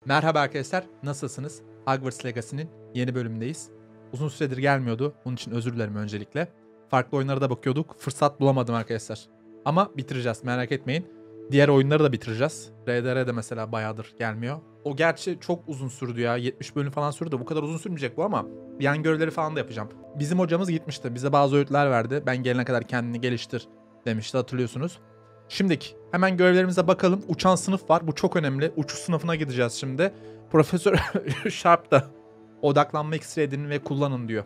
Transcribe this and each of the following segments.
Merhaba arkadaşlar, nasılsınız? Hogwarts Legacy'nin yeni bölümündeyiz. Uzun süredir gelmiyordu, bunun için özür dilerim öncelikle. Farklı oyunlara da bakıyorduk, fırsat bulamadım arkadaşlar. Ama bitireceğiz, merak etmeyin. Diğer oyunları da bitireceğiz. RDR de mesela bayağıdır gelmiyor. O gerçi çok uzun sürdü ya, 70 bölüm falan sürdü. Bu kadar uzun sürmeyecek bu ama yan görevleri falan da yapacağım. Bizim hocamız gitmişti, bize bazı öğütler verdi. Ben gelene kadar kendini geliştir demişti, hatırlıyorsunuz. Şimdiki hemen görevlerimize bakalım. Uçan sınıf var. Bu çok önemli. Uçuş sınıfına gideceğiz şimdi. Profesör Sharp da odaklanma iksiri edinin ve kullanın diyor.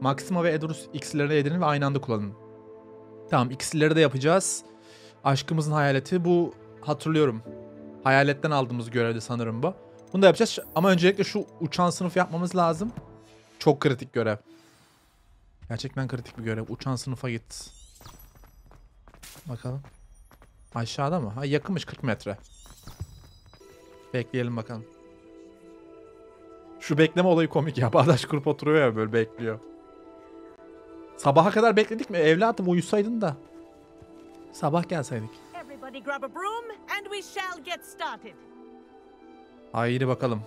Maxima ve Edrus iksirlerini edinin ve aynı anda kullanın. Tamam, iksirleri de yapacağız. Aşkımızın hayaleti. Bu hatırlıyorum. Hayaletten aldığımız görevdi sanırım bu. Bunu da yapacağız. Ama öncelikle şu uçan sınıf yapmamız lazım. Çok kritik görev. Gerçekten kritik bir görev. Uçan sınıfa git. Bakalım. Aşağıda mı? Ha, yakınmış, 40 metre. Bekleyelim bakalım. Şu bekleme olayı komik ya. Bağdaş kurup oturuyor ya, böyle bekliyor. Sabaha kadar bekledik mi? Evladım uyusaydın da. Sabah gelseydik. Haydi bakalım.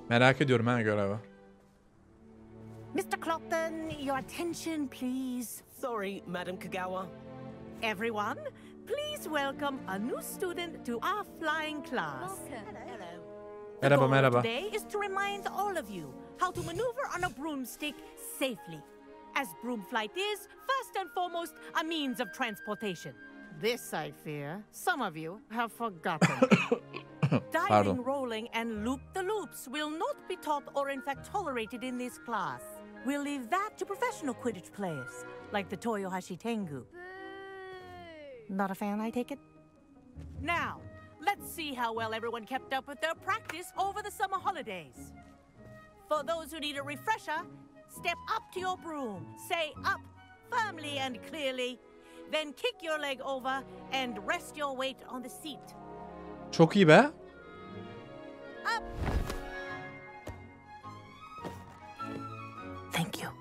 Merak ediyorum ha görevi. Mr. Clopton, your attention please. Sorry, Madam Kagawa. Everyone, please welcome a new student to our flying class. Hello. Merhaba, merhaba. Today is to remind all of you how to maneuver on a broomstick safely. As broom flight is, first and foremost, a means of transportation. This, I fear, some of you have forgotten. Diving, rolling, and loop-the-loops will not be taught or in fact tolerated in this class. We'll leave that to professional Quidditch players, like the Toyohashi Tengu. Not a fan, I take it? Now, let's see how well everyone kept up with their practice over the summer holidays. For those who need a refresher, step up to your broom, say up firmly and clearly, then kick your leg over and rest your weight on the seat. Çok iyi be. Up. Thank you.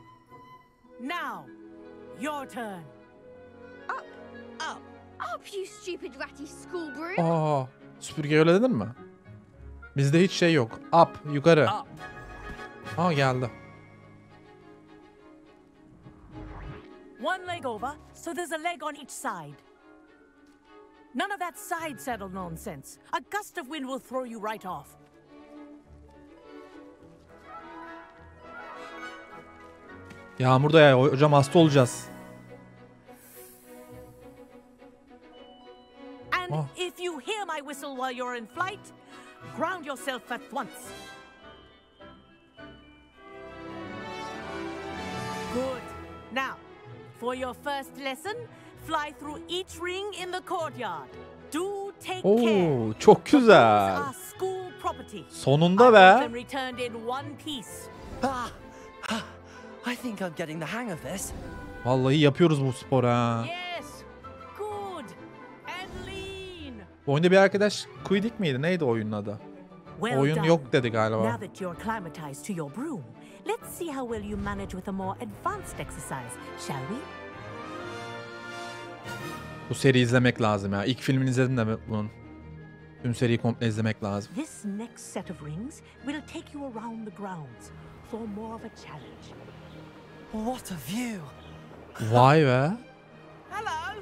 Now, your turn. Up. Up. Up, you stupid ratty school broom. Aa, süpürge öyle dedin mi? Bizde hiç şey yok. Up, yukarı. Up. Aa, geldi. One leg over, so there's a leg on each side. None of that side saddle nonsense. A gust of wind will throw you right off. Yağmurda ya hocam, hasta olacağız. And if you hear my whistle while you're in flight, ground yourself at once. Good. Now, for your first lesson, fly through each ring in the courtyard. Do take care. Oo, çok güzel. Are school property. Sonunda I be. want them returned in one piece. I think I'm getting the hang of this. Vallahi yapıyoruz bu sporu ha. Yes. Good. And lean. Bu oyunda bir arkadaş Quidditch miydi? Neydi oyunun adı? Well Oyun done. yok dedi galiba. Now that you're acclimatized to your broom, let's see how well you manage with a more advanced exercise, shall we? Bu seriyi izlemek lazım ya. İlk filmini izledim de bunun. Tüm seriyi komple izlemek lazım. This next set of rings will take you around the grounds for more of a challenge. What a view. Vay be. Hello.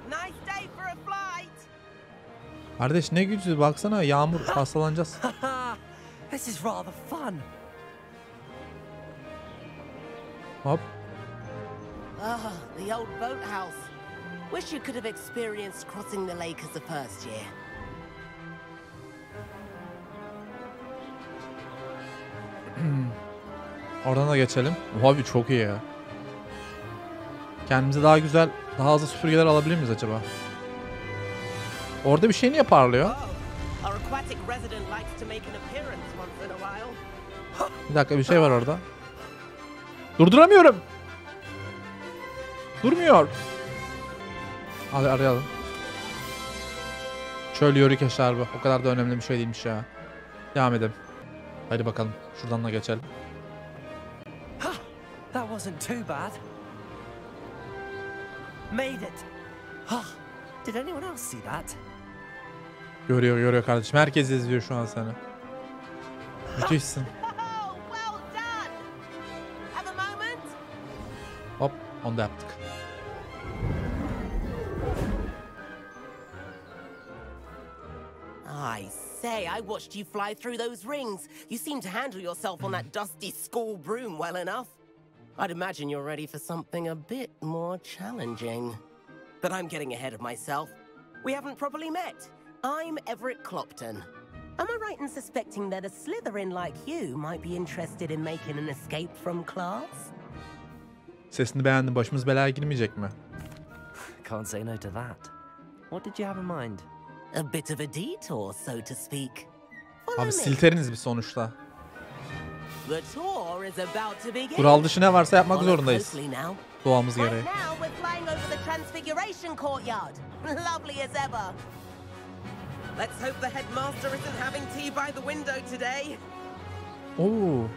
Nice day for a flight. Kardeş ne gücü, baksana, yağmur, hastalanacağız. This is rather fun. Hop. Ah, the old boathouse. Wish you could have experienced crossing the lake as the first year. Oradan da geçelim. Abi çok iyi ya. Kendimize daha güzel, daha hızlı süpürgeler alabilir miyiz acaba? Orada bir şey niye parlıyor? Our aquatic resident likes to make an appearance once in a while. Bir dakika, bir şey var orada. Durduramıyorum. Durmuyor. Hadi arayalım. Çöl yörük eşarbı. O kadar da önemli bir şey değilmiş ya. Devam edelim. Hadi bakalım. Şuradan da geçelim. That wasn't too bad. Made it. Did anyone else see that? Görüyor kardeşim. Herkes izliyor şu an seni. Müthişsin. Oh, well done! Have a moment? Hop, onu da yaptık. I say, I watched you fly through those rings. You seem to handle yourself on that dusty school broom well enough. I'd imagine you're ready for something a bit more challenging. But I'm getting ahead of myself. We haven't properly met. I'm Everett Clopton. Am I right in suspecting that a Slytherin like you might be interested in making an escape from class? Sesini beğendim. Başımız belaya girmeyecek mi? Can't say no to that. What did you have in mind? A bit of a detour, so to speak. Follow Abi me. Slytheriniz bir sonuçta. The tour is about to begin. Kural dışı ne varsa yapmak Follow zorundayız. closely now. Doğamız Right gereği. now, we're flying over the Transfiguration Courtyard. Lovely as ever. Let's hope the headmaster isn't having tea by the window today. Oo.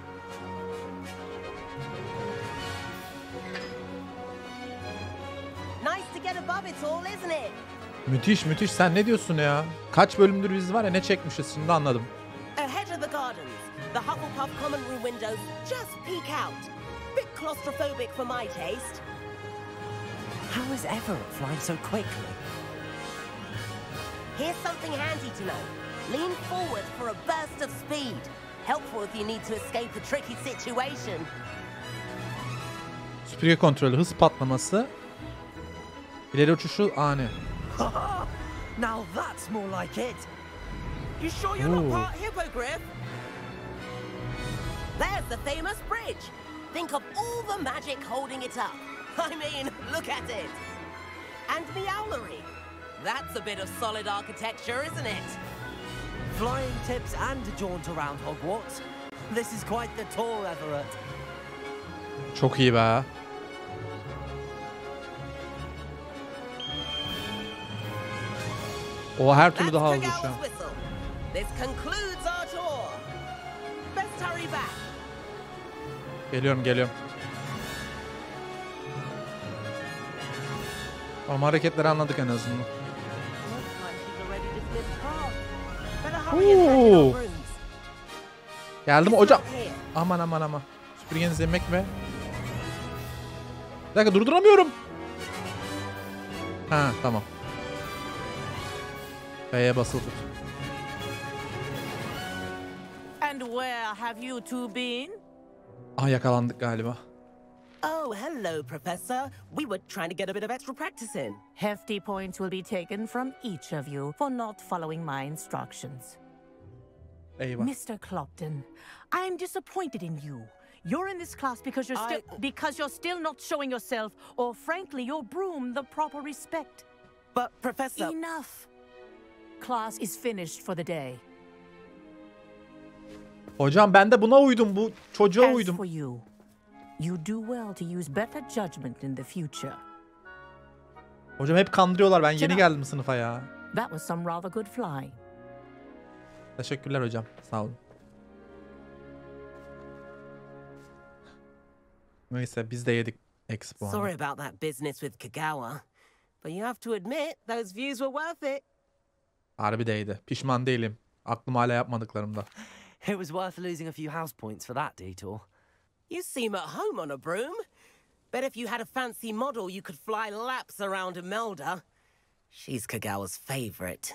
Nice to get above it all, isn't it? Müthiş. Sen ne diyorsun ya? Kaç bölümdür biz var ya ne çekmişiz şimdi anladım. Ahead of the gardens, the Hufflepuff common room windows just peek out. Bit claustrophobic for my taste. How is Everett flying so quickly? Here's something handy to know. Lean forward for a burst of speed. Helpful if you need to escape a tricky situation. Süpürge kontrolü, hız patlaması. İleri uçuşu ani. Now that's more like it. You sure you're not Ooh. part hippogriff? There's the famous bridge. Think of all the magic holding it up. I mean, look at it. And Meowlery. That's a bit of solid architecture, isn't it? Flying tips and a jaunt around Hogwarts. This is quite the tour, Everett. Çok iyi be. O her türlü That's daha hızlı Kagawa's şu an. whistle. This concludes our tour. Best hurry back. Geliyorum. Ama hareketleri anladık en azından. Looks like she's already dismissed class. Better hurry and hand in our Oo. rooms. Geldim It's hocam. not here. Aman. Süpürgenizi yemek ve... Bir dakika durduramıyorum. Ha tamam. B'ye basılı tut. And where have you two been? Ah yakalandık galiba. Oh, hello, Professor. We were trying to get a bit of extra practice in. Hefty points will be taken from each of you for not following my instructions. Eyvah. Mr. Clopton, I am disappointed in you. You're in this class because you're still not showing yourself, or frankly, your broom the proper respect. But, Professor... Enough. Class is finished for the day. Hocam ben de buna uydum, bu çocuğa As uydum. for you, you do well to use better judgment in the future. Hocam hep kandırıyorlar, ben yeni Canım. geldim sınıfa ya. That was some rather good flying. Teşekkürler hocam, sağ olun. Neyse biz de yedik eksi puanı. Sorry about that business with Kagawa. But you have to admit, those views were worth it. Harbi değdi. Pişman değilim. Aklım hala yapmadıklarımda. It was worth losing a few house points for that detour. You seem at home on a broom. Bet if you had a fancy model, you could fly laps around Imelda. She's Kagawa's favorite.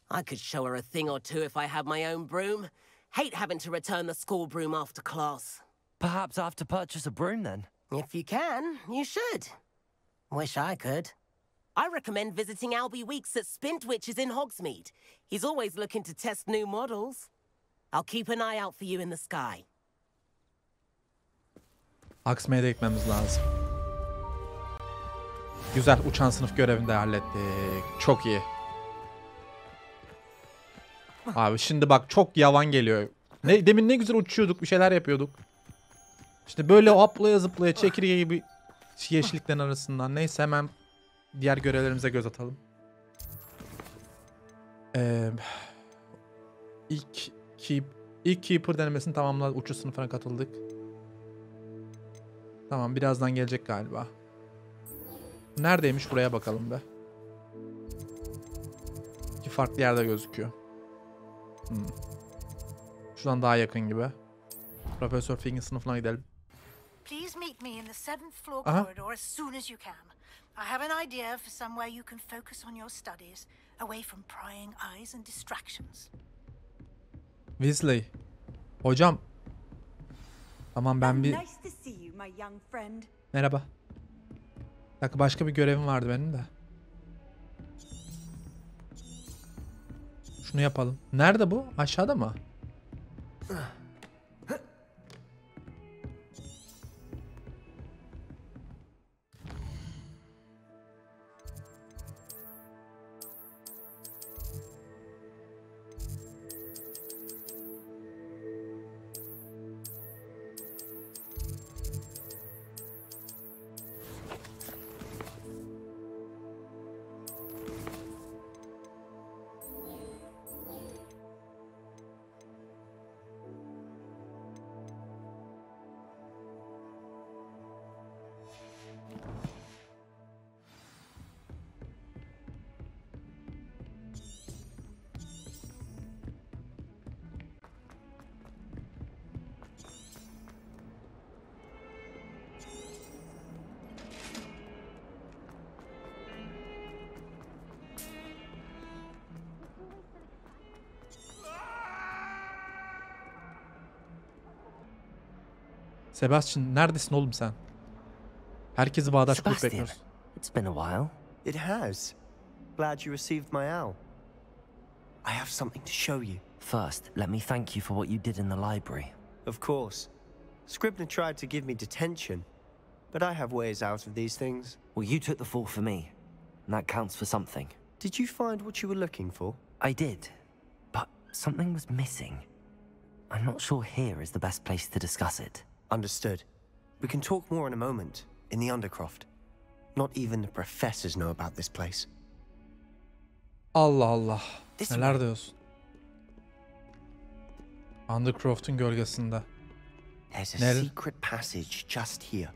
I could show her a thing or two if I had my own broom. Hate having to return the school broom after class. Perhaps I have to purchase a broom then. If you can, you should. Wish I could. I recommend visiting Albie Weeks at Spintwitches in Hogsmeade. He's always looking to test new models. I'll keep an eye out for you in the sky. Aksma'ya da gitmemiz lazım. Güzel, uçan sınıf görevini de hallettik. Çok iyi. Abi şimdi bak çok yavan geliyor. Demin ne güzel uçuyorduk, bir şeyler yapıyorduk. İşte böyle hoplaya zıplaya çekirge gibi yeşilliklerin arasından. Neyse hemen diğer görevlerimize göz atalım. İlk Keeper denemesini tamamladık. Uçuş sınıfına katıldık. Tamam, birazdan gelecek galiba. Neredeymiş, buraya bakalım be. farklı yerde gözüküyor. Şuradan daha yakın gibi. Profesör Fink'in sınıfına gidelim. Please meet me in the 7th floor Uh-huh. corridor as soon as you can. I have an idea for somewhere you can focus on your studies, away from prying eyes and distractions. Weasley. Hocam. Tamam ben bir... Nice to see you, my young friend. Merhaba. Bir dakika, başka bir görevim vardı benim de. Şunu yapalım. Nerede bu? Aşağıda mı? Sebastian, neredesin oğlum sen? Herkesi bağdaş kurup Sebastian, bekliyoruz. it's been a while. It has. Glad you received my owl. I have something to show you. First, let me thank you for what you did in the library. Of course. Scribner tried to give me detention, but I have ways out of these things. Well, you took the fall for me, and that counts for something. Did you find what you were looking for? I did, but something was missing. I'm not sure here is the best place to discuss it. Understood. We can talk more in a moment, in the Undercroft. Not even the professors know about this place. Allah Allah. This Neler way. diyorsun? Undercroft'un gölgesinde. There's a Nel- secret passage just here.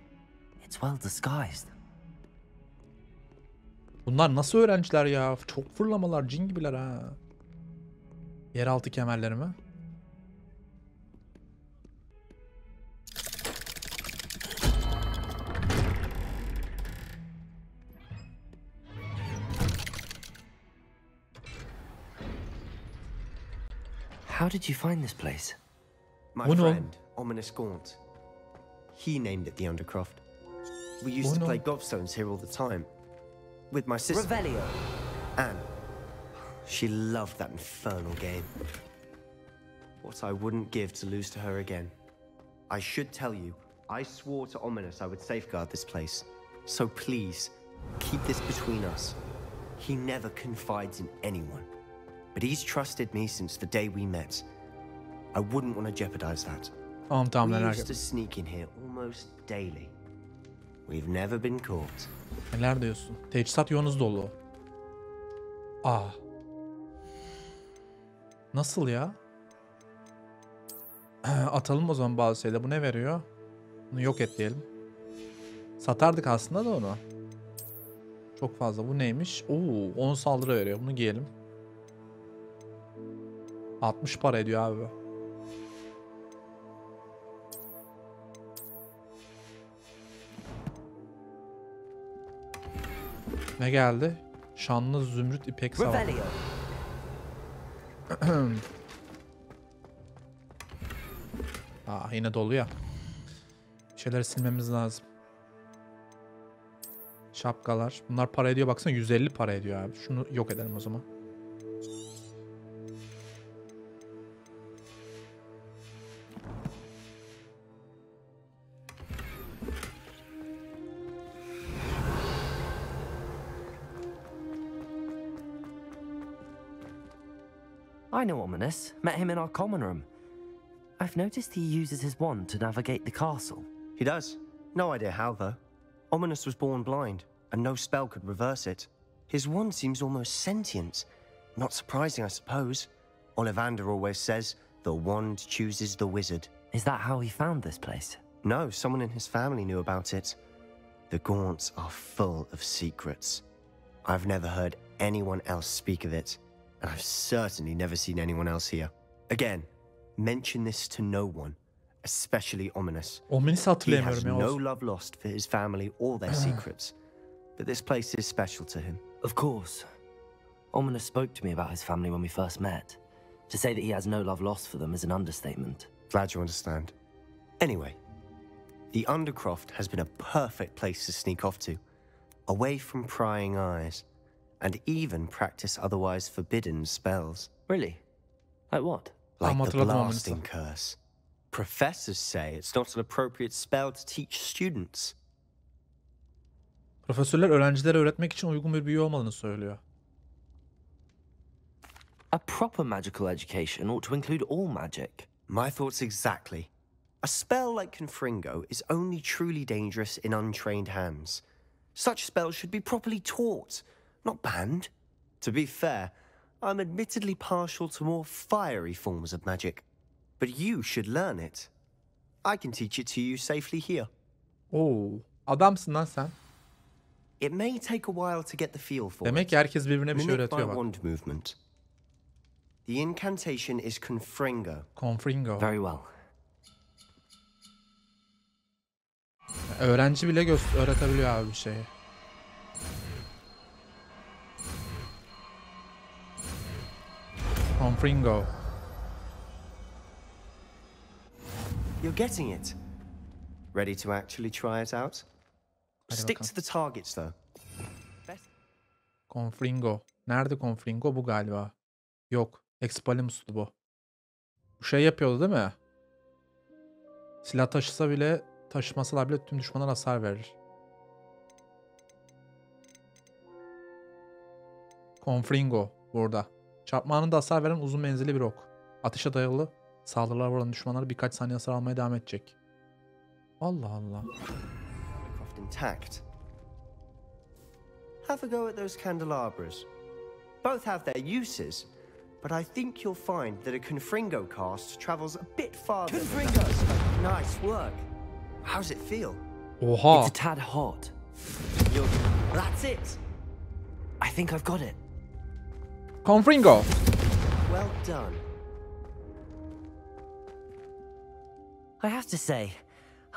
It's well disguised. Bunlar nasıl öğrenciler ya? Çok fırlamalar, cin gibiler ha. Yeraltı kemerleri mi? How did you find this place? My Oh, no. friend, Ominous Gaunt. He named it the Undercroft. We used Oh, to no. play gobstones here all the time. With my sister, Revelio. Anne. She loved that infernal game. What I wouldn't give to lose to her again. I should tell you, I swore to Ominous I would safeguard this place. So please, keep this between us. He never confides in anyone. But he's trusted me since the day we met. I wouldn't want to jeopardize that. Tamam We neler used to sneak in here almost daily. We've never been caught. Neler diyorsun? Teçhizat yolunuz dolu. Aa. Nasıl ya? Atalım o zaman bazı şeyler. Bu ne veriyor? Bunu yok et diyelim. Satardık aslında da onu. Çok fazla. Bu neymiş? Oo, 10 saldırı veriyor. Bunu giyelim. 60 para ediyor abi. Ne geldi? Şanlı zümrüt ipek savan. Revelio. Yine dolu ya. Bir şeyler silmemiz lazım. Şapkalar. Bunlar para ediyor. Baksana 150 para ediyor abi. Şunu yok edelim o zaman. I know Ominous. Met him in our common room. I've noticed he uses his wand to navigate the castle. He does. No idea how, though. Ominous was born blind, and no spell could reverse it. His wand seems almost sentient. Not surprising, I suppose. Ollivander always says, the wand chooses the wizard. Is that how he found this place? No, someone in his family knew about it. The Gaunts are full of secrets. I've never heard anyone else speak of it. and I've certainly never seen anyone else here. Again, mention this to no one, especially Ominous. Ominous He has hatırlayamıyorum ya. no Olsun. love lost for his family or their secrets, but this place is special to him. Of course. Ominous spoke to me about his family when we first met. To say that he has no love lost for them is an understatement. Glad you understand. Anyway, the Undercroft has been a perfect place to sneak off to, away from prying eyes, and even practice otherwise forbidden spells. Really? Like what? Like the hatırladım blasting curse. Professors say it's not an appropriate spell to teach students. Profesörler öğrencilere öğretmek için uygun bir büyü olmadığını söylüyor. A proper magical education ought to include all magic. My thoughts exactly. A spell like Confringo is only truly dangerous in untrained hands. Such spells should be properly taught, not banned. To be fair, I'm admittedly partial to more fiery forms of magic. But you should learn it. I can teach it to you safely here. Oo, adamsın lan sen. It may take a while to get the feel for Demek it. ki herkes birbirine bir şey Mimic my öğretiyor bak. wand movement. The incantation is Confringo. Confringo. Very well. Öğrenci bile öğretebiliyor abi bir şeyi. Confringo. You're getting it. Ready to actually try it out? Hadi Stick bakalım. to the targets though. Confringo. Nerede Confringo? Bu galiba. Yok. Expelliarmus'tu bu. Bu şey yapıyordu değil mi? Silah taşımasalar bile tüm düşmanlara hasar verir. Confringo burada. Çarpma anında hasar veren uzun menzilli bir ok. Ateşe dayalı saldırılar vuran düşmanları birkaç saniye hasar almaya devam edecek. Allah Allah. Undercroft intact. Have a go at those candelabras. Both have their uses, but I think you'll find that a Confringo cast travels a bit farther. Confringo! Nice work. How's it feel? Oha. It's a tad hot. That's it. I think I've got it. Confringo. Well done. I have to say,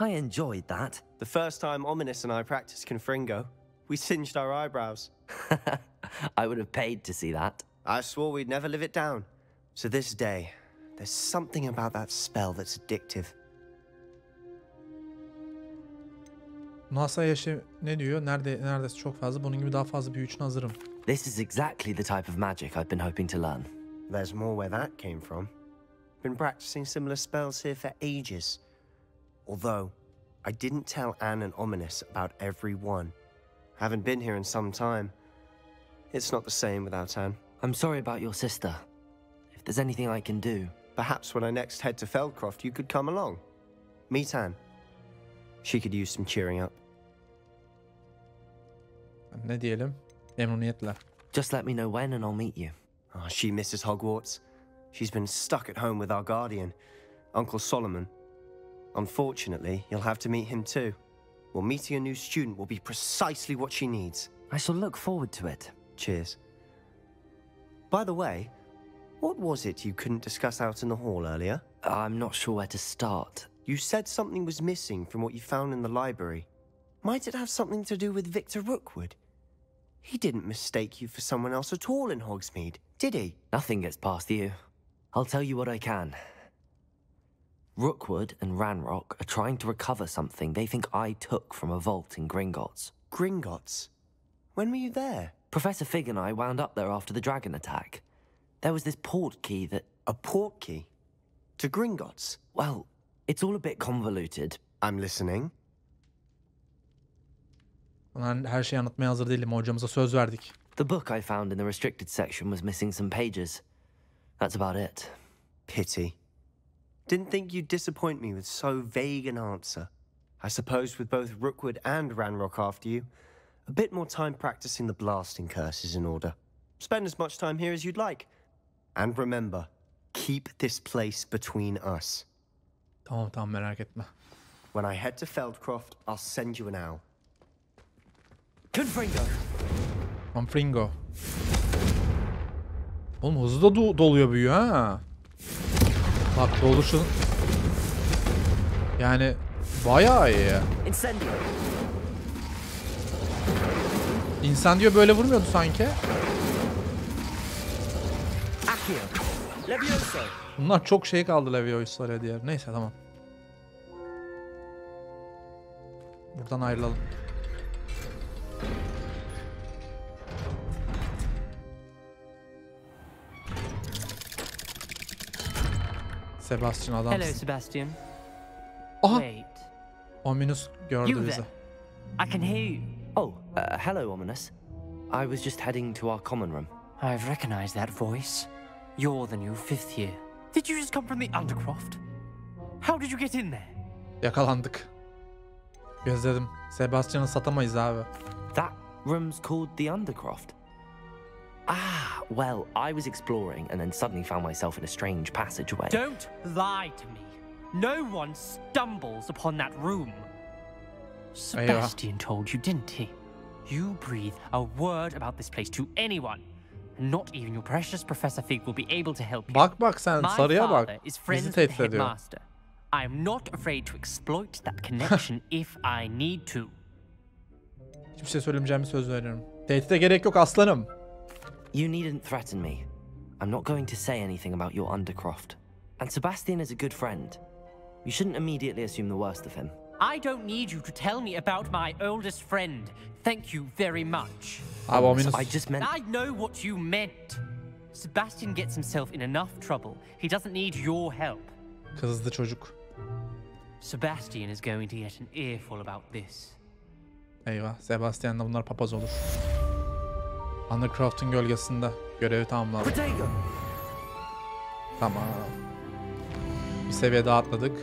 I enjoyed that. The first time Ominous and I practiced Confringo, we singed our eyebrows. I would have paid to see that. I swore we'd never live it down. To this day, there's something about that spell that's addictive. NASA yaşı ne diyor? Neredeyse çok fazla. Bunun gibi daha fazla büyü için hazırım. This is exactly the type of magic I've been hoping to learn. There's more where that came from. Been practicing similar spells here for ages. Although, I didn't tell Anne and Ominous about every one. Haven't been here in some time. It's not the same without Anne. I'm sorry about your sister. If there's anything I can do... Perhaps when I next head to Feldcroft, you could come along. Meet Anne. She could use some cheering up. Ne diyelim? Memnuniyetle. Just let me know when and I'll meet you. Oh, she misses Hogwarts. She's been stuck at home with our guardian, Uncle Solomon. Unfortunately, you'll have to meet him too. Well, meeting a new student will be precisely what she needs. I shall look forward to it. Cheers. By the way, what was it you couldn't discuss out in the hall earlier? I'm not sure where to start. You said something was missing from what you found in the library. Might it have something to do with Victor Rookwood? He didn't mistake you for someone else at all in Hogsmeade, did he? Nothing gets past you. I'll tell you what I can. Rookwood and Ranrock are trying to recover something they think I took from a vault in Gringotts. Gringotts? When were you there? Professor Fig and I wound up there after the dragon attack. There was this port key that... A port key? To Gringotts? Well, it's all a bit convoluted. I'm listening. Ben her şeyi anlatmaya hazır değilim. Hocamıza söz verdik. The book I found in the restricted section was missing some pages. That's about it. Pity. Didn't think you'd disappoint me with so vague an answer. I suppose with both Rookwood and Ranrock after you, a bit more time practicing the blasting curse is in order. Spend as much time here as you'd like. And remember, keep this place between us. Tamam merak etme. When I head to Feldcroft, I'll send you an owl. Confringo! Confringo. Oğlum hızlı da doluyor büyü ha. Bak doluşun. Yani bayağı iyi. Incendio. İncendio böyle vurmuyordu sanki. Accio. Levioso. Bunlar çok şey kaldı Levioso'ya diğer. Neyse tamam. Buradan ayrılalım. Sebastian adam. Hello, Sebastian. Aha! Wait. Ominous gördü You bizi. there? I can hear you. Oh, hello, Ominous. I was just heading to our common room. I've recognized that voice. You're the new 5th year. Did you just come from the Undercroft? How did you get in there? Yakalandık. Gözledim. Sebastian'ı satamayız abi. That room's called the Undercroft. Ah, well, I was exploring and then suddenly found myself in a strange passageway. Don't lie to me. No one stumbles upon that room. Sebastian told you, didn't he? You breathe a word about this place to anyone. Not even your precious Professor Fig will be able to help you. Bak bak sen My sarıya bak. father is Bizi friends with the tehdit ediyor. headmaster. I am not afraid to exploit that connection if I need to. Hiçbir şey söylemeyeceğimi söz veriyorum. Tehdide gerek yok aslanım. You needn't threaten me. I'm not going to say anything about your Undercroft. And Sebastian is a good friend. You shouldn't immediately assume the worst of him. I don't need you to tell me about my oldest friend. Thank you very much. Abi Ominous. I just meant... I know what you meant. Sebastian gets himself in enough trouble. He doesn't need your help. Kızdı çocuk. Sebastian is going to get an earful about this. Eyvah. Sebastian'la bunlar papaz olur. Undercroft'un gölgesinde görevi tamamladık. Tamam. Bir seviye daha atladık.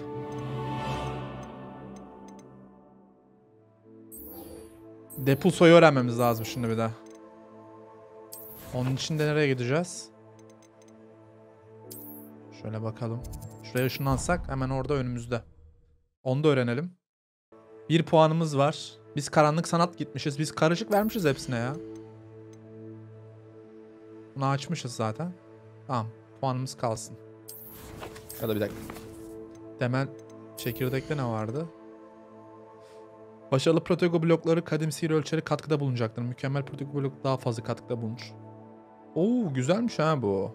Depulso'yu öğrenmemiz lazım şimdi bir daha. Onun için de nereye gideceğiz? Şöyle bakalım. Şuraya ışınlansak hemen orada önümüzde. Onu da öğrenelim. 1 puanımız var. Biz karanlık sanat gitmişiz. Biz karışık vermişiz hepsine ya. Bunu açmışız zaten. Tamam. Puanımız kalsın. Ya da bir dakika. Temel çekirdekte ne vardı? Başarılı protego blokları kadim sihir ölçeri katkıda bulunacaktır. Mükemmel protego blok daha fazla katkıda bulunur. Oo güzelmiş ha bu.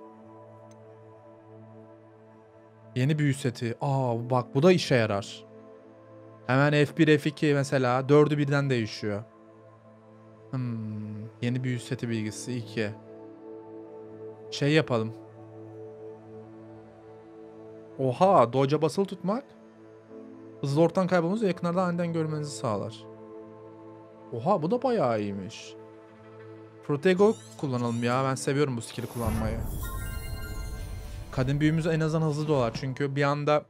Yeni büyü seti. Aa bak bu da işe yarar. Hemen F1 F2 mesela 4'ü birden değişiyor. Yeni büyü seti bilgisi 2. Şey yapalım. Oha dodge'a basılı tutmak. Hızlı ortadan kaybolmanızı yakınlardan aniden görmenizi sağlar. Oha bu da bayağı iyiymiş. Protego kullanalım ya. Ben seviyorum bu skill'i kullanmayı. Kadim büyümüz en azından hızlı dolar. Çünkü bir anda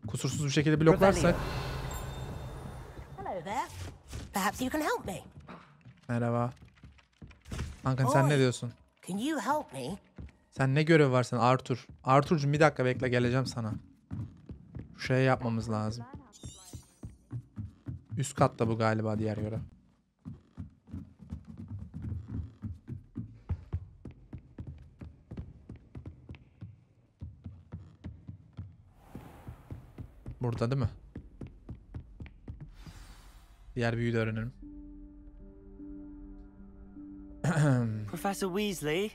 kusursuz bir şekilde bloklarsak. Hello there. Perhaps you can help me. Merhaba. Kanka sen ne diyorsun? Can you help me? Sen ne görevi var sen Arthur? Arthur'cum bir dakika bekle geleceğim sana. Şey yapmamız lazım. Üst katta bu galiba diğer görev. Burada değil mi? Diğer büyüyü de öğrenelim. Professor Weasley.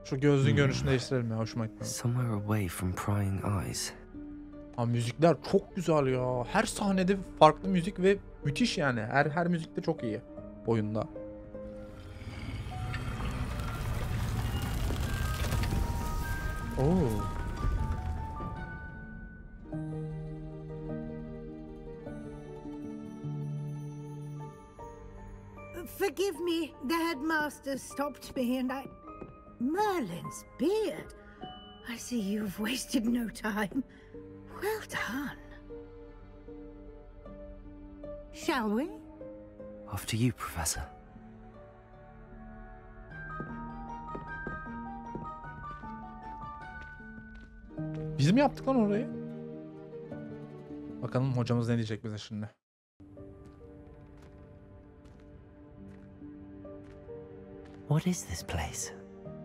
Şu gözlüğün görünüşünü değiştirelim ya. Hoşuma gitti. Somewhere away from prying eyes. Aa, müzikler çok güzel ya. Her sahnede farklı müzik ve müthiş yani. Her müzik de çok iyi oyunda. Oo. Forgive me, the headmaster stopped me and I... Merlin's beard. I see you've wasted no time. Well done. Shall we? After you, Professor. Biz mi yaptık lan orayı? Bakalım hocamız ne diyecek bize şimdi. What is this place?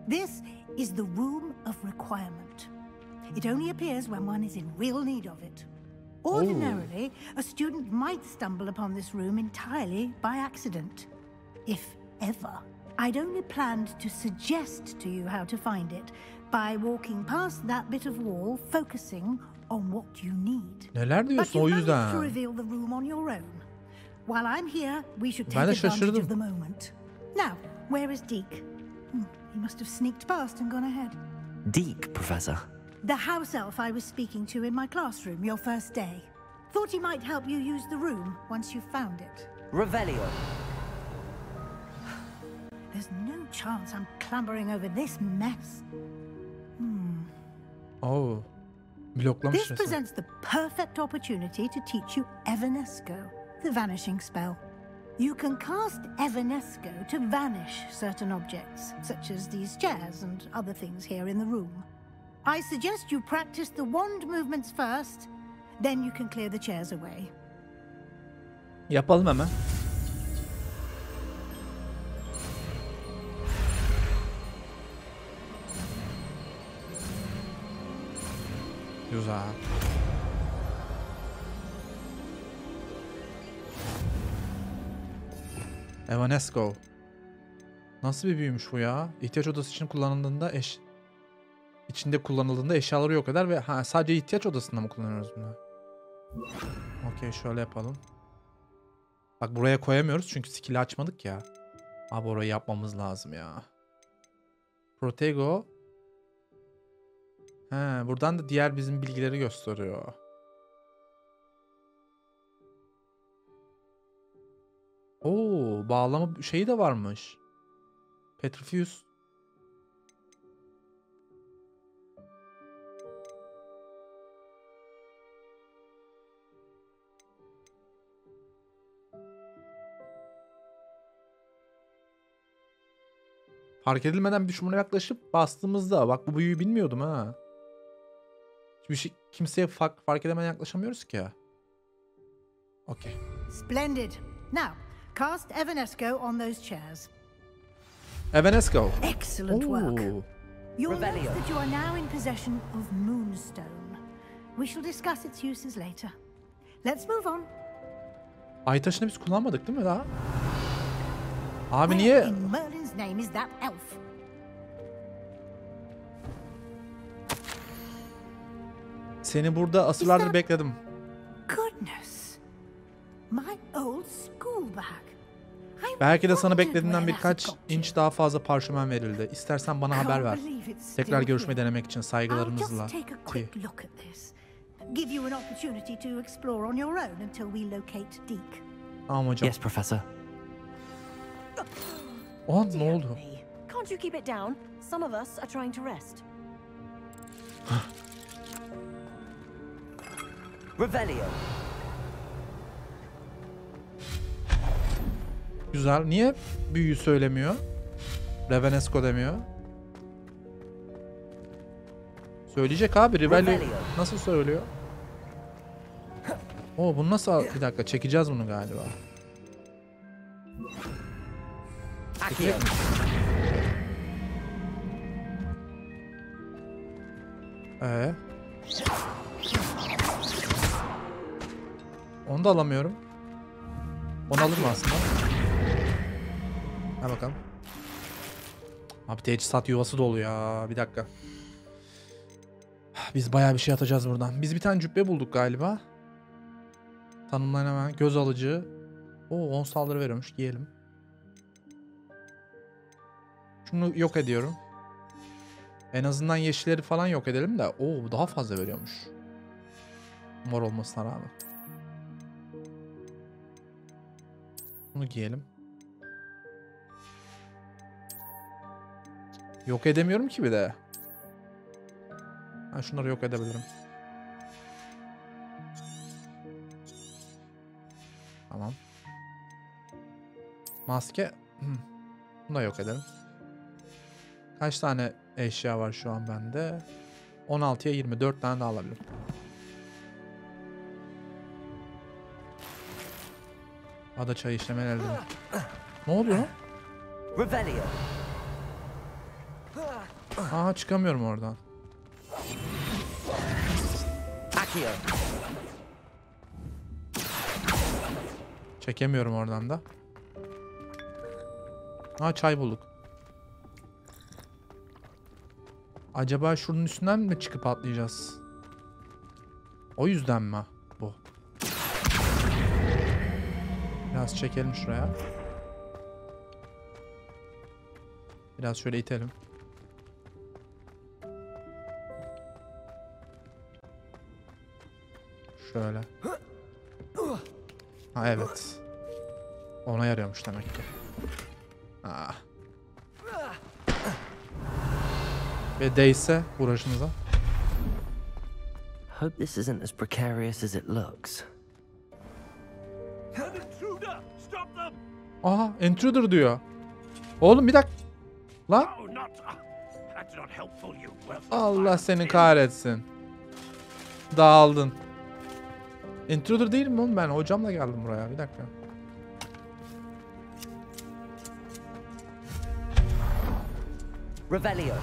This is the Room of Requirement. It only appears when one is in real need of it. Ordinarily, a student might stumble upon this room entirely by accident, if ever. I'd only planned to suggest to you how to find it by walking past that bit of wall, focusing on what you need. Neler diyorsun o But you yüzden? managed to reveal the room on your own. While I'm here, we should take Ben de advantage şaşırdım. of the moment. Now, where is Deke? He must have sneaked past and gone ahead. Deke, Professor. The house elf I was speaking to in my classroom your first day. Thought he might help you use the room once you found it. Revelio. There's no chance I'm clambering over this mess. Oo. Bloklamış This resmen. presents the perfect opportunity to teach you Evanesco, the vanishing spell. You can cast Evanesco to vanish certain objects, such as these chairs and other things here in the room. I suggest you practice the wand movements first, then you can clear the chairs away. Yapalım hemen. Güzel. Evanesco. Nasıl bir büyümüş bu ya? İhtiyaç odası için kullanıldığında içinde kullanıldığında eşyaları yok eder ve sadece ihtiyaç odasında mı kullanıyoruz bunu? Okey, şöyle yapalım. Bak buraya koyamıyoruz çünkü skill'i açmadık ya. Abi orayı yapmamız lazım ya. Protego. Buradan da diğer bizim bilgileri gösteriyor. Oo, bağlama şeyi de varmış. Petrifius. Fark edilmeden bir düşmana yaklaşıp bastığımızda, bak bu büyüyü bilmiyordum ha. Hiçbir şey, kimseye fark edemeden yaklaşamıyoruz ki ya. Okay. Splendid. Now, cast Evanesco on those chairs. Evanesco. Excellent work. Oo. You'll notice that you are now in possession of Moonstone. We shall discuss its uses later. Let's move on. Ay taşını biz kullanmadık değil mi daha? Abi Where niye? in Merlin's name is that elf? Seni burada asırlardır bekledim. Goodness. My old school bag. Belki de sana beklediğinden birkaç inç daha fazla parşömen verildi. İstersen bana haber ver. Tekrar görüşmeyi denemek için saygılarımızla. Give you an opportunity to explore on your own until we locate Deke. Tamam hocam. Yes, Professor. Ne oldu? Can't you keep it down? Some of us are trying to rest. Revelio. Güzel. Niye büyüyü söylemiyor? Revenesco demiyor. Söyleyecek abi. Revelio nasıl söylüyor? Bunu nasıl... Bir dakika, çekeceğiz bunu galiba. Çekecek mi? Onu da alamıyorum. Onu alırım aslında. Ha bakalım. Abi teçhizat yuvası dolu ya. Bir dakika. Biz bayağı bir şey atacağız buradan. Biz bir tane cübbe bulduk galiba. Tanımlayan hemen. Göz alıcı. 10 saldırı veriyormuş. Giyelim. Şunu yok ediyorum. En azından yeşilleri falan yok edelim de. Daha fazla veriyormuş. Mor olmasına rağmen. Bunu giyelim. Yok edemiyorum ki bir de. Şunları yok edebilirim. Tamam. Maske. Bunu da yok edelim. Kaç tane eşya var şu an bende? 16'ya 24 tane daha alabilirim. Ada çay işlemeli eldim. Ne oluyor? Revelio. Aha çıkamıyorum oradan. Çekemiyorum oradan da. Ha çay bulduk. Acaba şunun üstünden mi çıkıp atlayacağız? O yüzden mi bu? Biraz çekelim şuraya. Biraz şöyle itelim. Şöyle. Ha evet. Ona yarıyormuş demek ki. Ah. Ve değse uğraşınıza. Hope this isn't as precarious as it looks. Aha, intruder diyor. Oğlum bir dakika. Lan. Allah seni kahretsin. Dağıldın. Intruder değil mi oğlum, ben hocamla geldim buraya. Bir dakika. Revelio.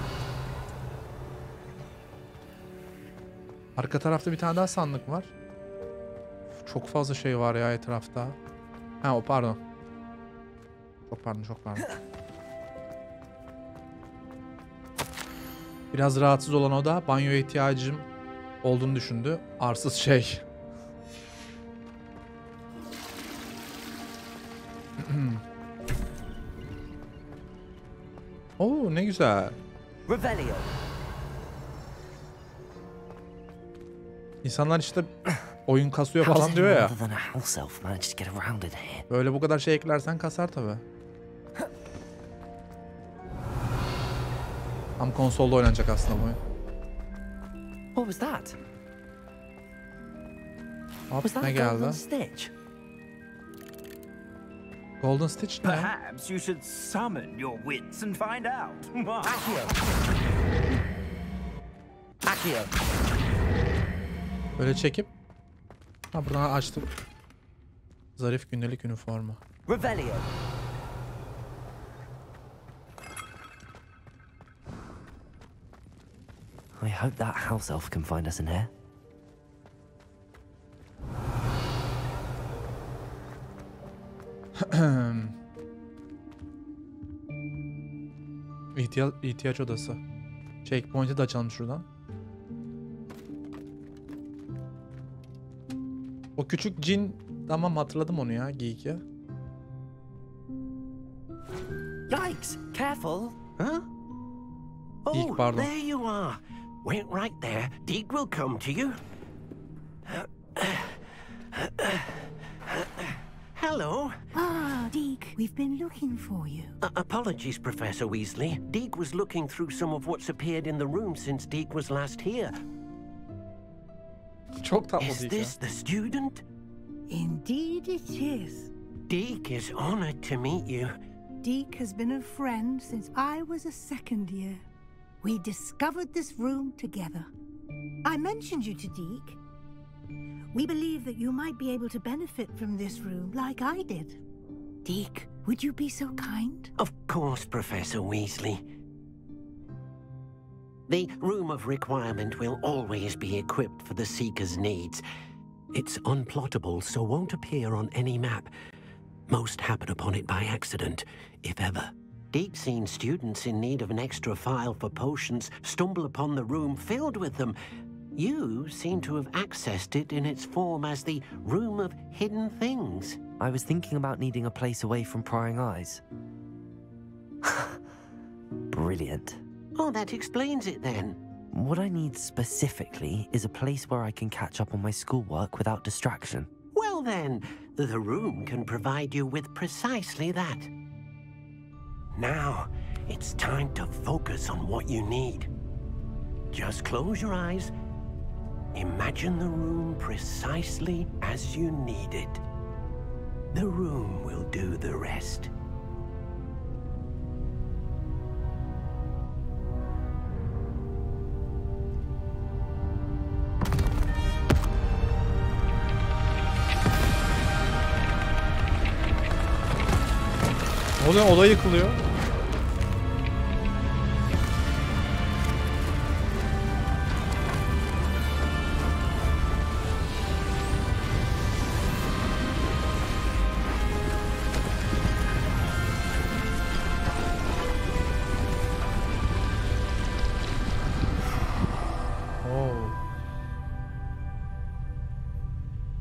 Arka tarafta bir tane daha sandık var. Çok fazla şey var ya etrafta. Ha o pardon. Çok pardon. Biraz rahatsız olan o da banyoya ihtiyacım olduğunu düşündü. Arsız şey. Oo ne güzel. Revelio. İnsanlar işte oyun kasıyor falan diyor ya. Böyle bu kadar şey eklersen kasar tabi. Tam konsolda oynanacak aslında bu oyun. What was that? Hop ne geldi? Golden Stitch ne? Perhaps you should summon your wits and find out. Accio. Böyle çekip ha buradan açtık. Zarif gündelik üniforma. Revelio. I hope that house elf can find us in here. İhtiyaç odası. Checkpoint'i de açalım şuradan. O küçük cin, tamam hatırladım onu ya, geyik ya. Yikes! Careful! Huh? Geek, Oh, pardon. there you are. Wait right there. Deke will come to you. Hello. Ah, Deke, we've been looking for you. Apologies, Professor Weasley. Deke was looking through some of what's appeared in the room since Deke was last here. Çok tatlı Is Deke this ya. the student? Indeed it is. Deke is honored to meet you. Deke has been a friend since I was a second year. We discovered this room together. I mentioned you to Deke. We believe that you might be able to benefit from this room like I did. Deke, would you be so kind? Of course, Professor Weasley. The Room of Requirement will always be equipped for the Seeker's needs. It's unplottable, so won't appear on any map. Most happen upon it by accident, if ever. Deke's seen students in need of an extra file for potions stumble upon the room filled with them. You seem to have accessed it in its form as the Room of Hidden Things. I was thinking about needing a place away from prying eyes. Brilliant. Oh, that explains it then. What I need specifically is a place where I can catch up on my schoolwork without distraction. Well then, the room can provide you with precisely that. Now, it's time to focus on what you need. Just close your eyes. Imagine the room precisely as you need it. The room will do the rest. Ne oluyor? Oda yıkılıyor.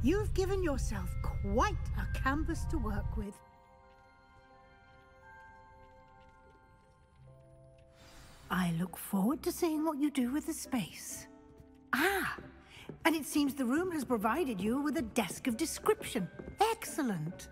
You've given yourself quite a canvas to work with. I look forward to seeing what you do with the space. Ah, and it seems the room has provided you with a desk of description. Excellent.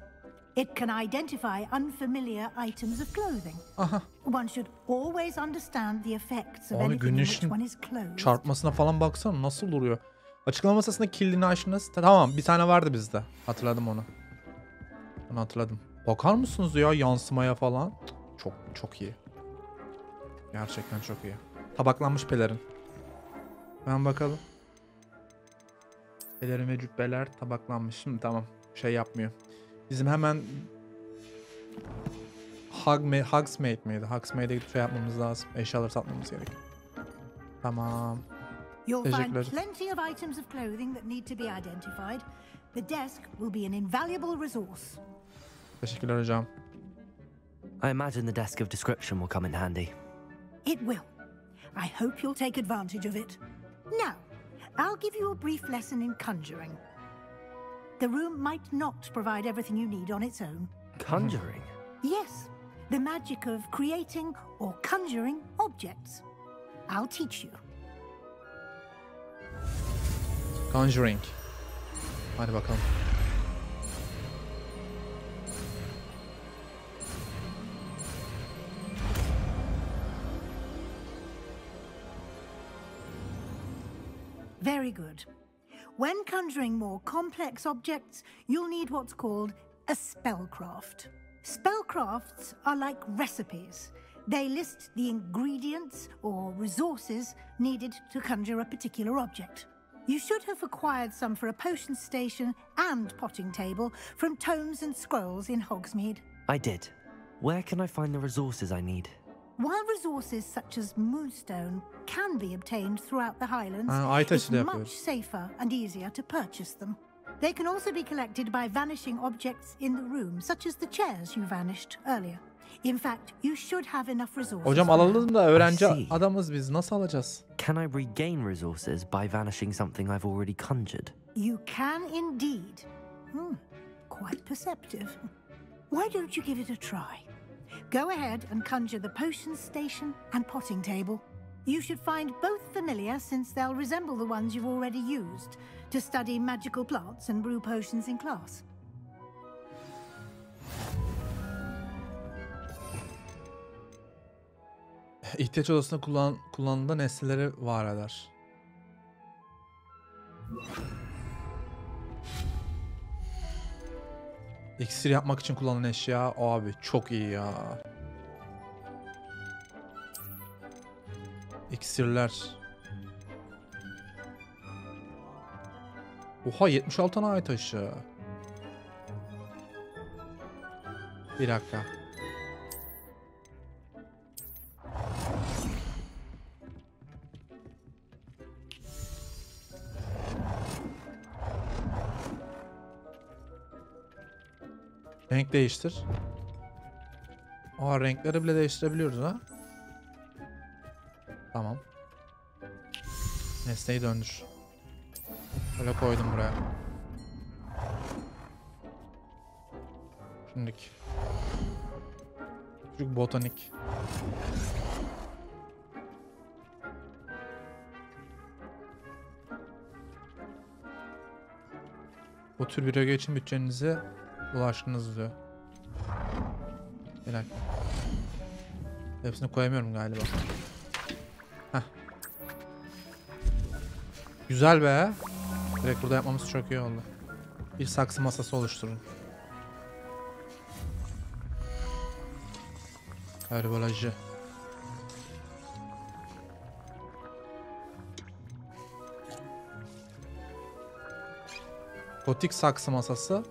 It can identify unfamiliar items of clothing. Aha. One should always understand the effects of Abi anything in which güneşin one is clothed. çarpmasına falan baksana nasıl duruyor. Açıklama masasında kilidini açtınız. Tamam, bir tane vardı bizde. Hatırladım onu. Onu hatırladım. Bakar mısınız ya yansımaya falan? Çok iyi. Gerçekten çok iyi. Tabaklanmış pelerin. Ben bakalım. Pelerin ve cübbeler tabaklanmış. Şimdi tamam. Şey yapmıyor. Bizim hemen Hogsmeade miydi? Hogsmeade'e gidip şey yapmamız lazım. Eşyaları satmamız gerekiyor. Tamam. You'll find plenty of items of clothing that need to be identified. The desk will be an invaluable resource. Teşekkürler hocam. I imagine the desk of description will come in handy. It will. I hope you'll take advantage of it. Now, I'll give you a brief lesson in conjuring. The room might not provide everything you need on its own. Conjuring? Yes, the magic of creating or conjuring objects. I'll teach you. Conjuring. Hadi bakalım. Very good. When conjuring more complex objects, you'll need what's called a spellcraft. Spellcrafts are like recipes. They list the ingredients or resources needed to conjure a particular object. You should have acquired some for a potion station and potting table from tomes and scrolls in Hogsmeade. I did. Where can I find the resources I need? While resources such as moonstone can be obtained throughout the Highlands, it's much safer and easier to purchase them. They can also be collected by vanishing objects in the room, such as the chairs you vanished earlier. In fact, you should have enough resources. Hocam alalım da öğrenci adamız biz. Nasıl alacağız? Can I regain resources by vanishing something I've already conjured? You can indeed. Quite perceptive. Why don't you give it a try? Go ahead and conjure the potion station and potting table. You should find both familiar since they'll resemble the ones you've already used to study magical plants and brew potions in class. İhtiyaç odasında kullanılan nesneleri var eder. İksir yapmak için kullanılan eşya. Abi çok iyi ya. İksirler. Oha 76 tane ay taşı. Bir dakika. Renk değiştir. Aa renkleri bile değiştirebiliyoruz ha. Tamam. Nesneyi döndür. Böyle koydum buraya. Şimdiki. Küçük botanik. Bu tür bir öge için bütçenize ulaştınız diyor. Bir dakika. Hepsini koyamıyorum galiba. Heh. Güzel be. Direkt burada yapmamız çok iyi oldu. Bir saksı masası oluşturun. Herbolajı. Gotik saksı masası.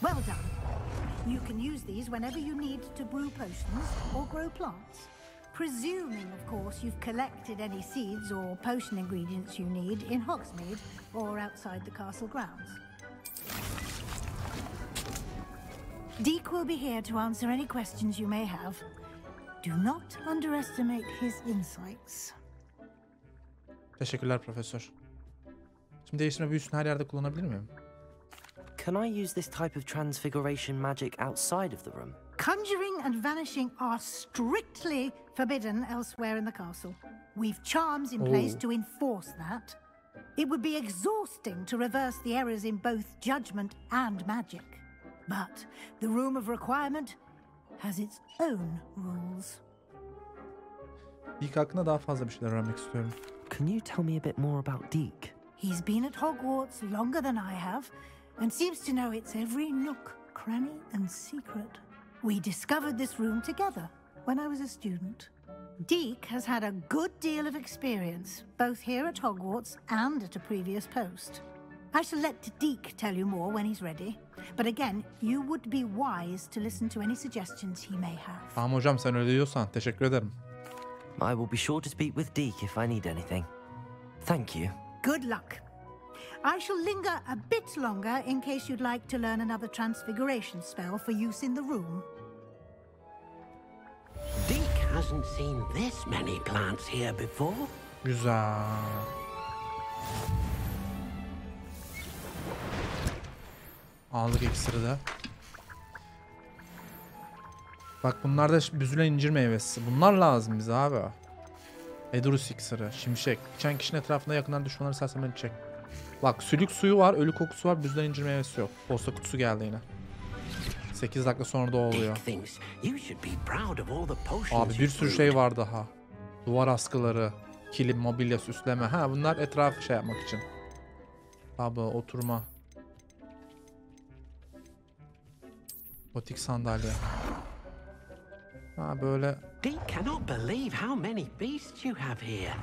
Well done. You can use these whenever you need to brew potions or grow plants. Presuming, of course, you've collected any seeds or potion ingredients you need in Hogsmeade or outside the castle grounds. Deke will be here to answer any questions you may have. Do not underestimate his insights. Teşekkürler profesör. Şimdi değiştirme büyüsünü her yerde kullanabilir miyim? Can I use this type of transfiguration magic outside of the room? Conjuring and vanishing are strictly forbidden elsewhere in the castle. We've charms in place to enforce that. It would be exhausting to reverse the errors in both judgment and magic. But the Room of Requirement has its own rules. Deke hakkında daha fazla bir şeyler öğrenmek istiyorum. Can you tell me a bit more about Deke? He's been at Hogwarts longer than I have, and seems to know its every nook, cranny, and secret. We discovered this room together when I was a student. Deke has had a good deal of experience, both here at Hogwarts and at a previous post. I shall let Deke tell you more when he's ready. But again, you would be wise to listen to any suggestions he may have. Tamam hocam, sen öyle diyorsan teşekkür ederim. I will be sure to speak with Deke if I need anything. Thank you. Good luck. I shall linger a bit longer in case you'd like to learn another transfiguration spell for use in the room. Deke hasn't seen this many plants here before. Güzel. Aldık iksiri de. Bak bunlar da büzülen incir meyvesi. Bunlar lazım bize abi. Edrus iksiri, şimşek. İçen kişinin etrafında yakından düşmanları sersemletecek. Bak sülük suyu var, ölü kokusu var, büzülen incir meyvesi yok. Posta kutusu geldi yine. 8 dakika sonra da oluyor. Abi bir sürü şey var daha. Duvar askıları, kilim, mobilya, süsleme. Ha bunlar etrafı şey yapmak için. Abi oturma. Gotik sandalye. Ha böyle. Deke cannot believe how many beasts you have here.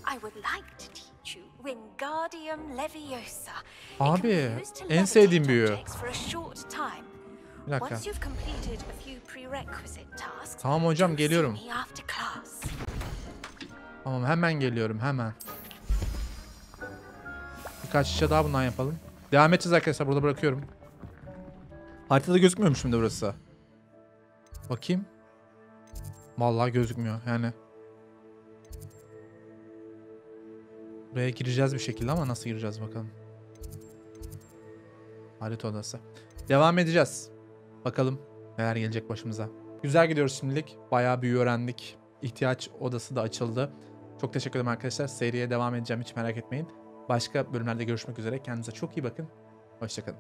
I would like to teach you Wingardium Leviosa. Abi en sevdiğim büyü. Bir dakika. Once you've completed a few prerequisite tasks, tamam hocam geliyorum. see me after class. Tamam hemen geliyorum hemen. Birkaç şişe daha bundan yapalım. Devam edeceğiz arkadaşlar, burada bırakıyorum. Haritada gözükmüyor mu şimdi burası? Bakayım. Vallahi gözükmüyor yani. Buraya gireceğiz bir şekilde ama nasıl gireceğiz bakalım. Harita odası. Devam edeceğiz. Bakalım neler gelecek başımıza. Güzel gidiyoruz şimdilik. Bayağı büyü öğrendik. İhtiyaç odası da açıldı. Çok teşekkür ederim arkadaşlar. Seriye devam edeceğim, hiç merak etmeyin. Başka bölümlerde görüşmek üzere. Kendinize çok iyi bakın. Hoşça kalın.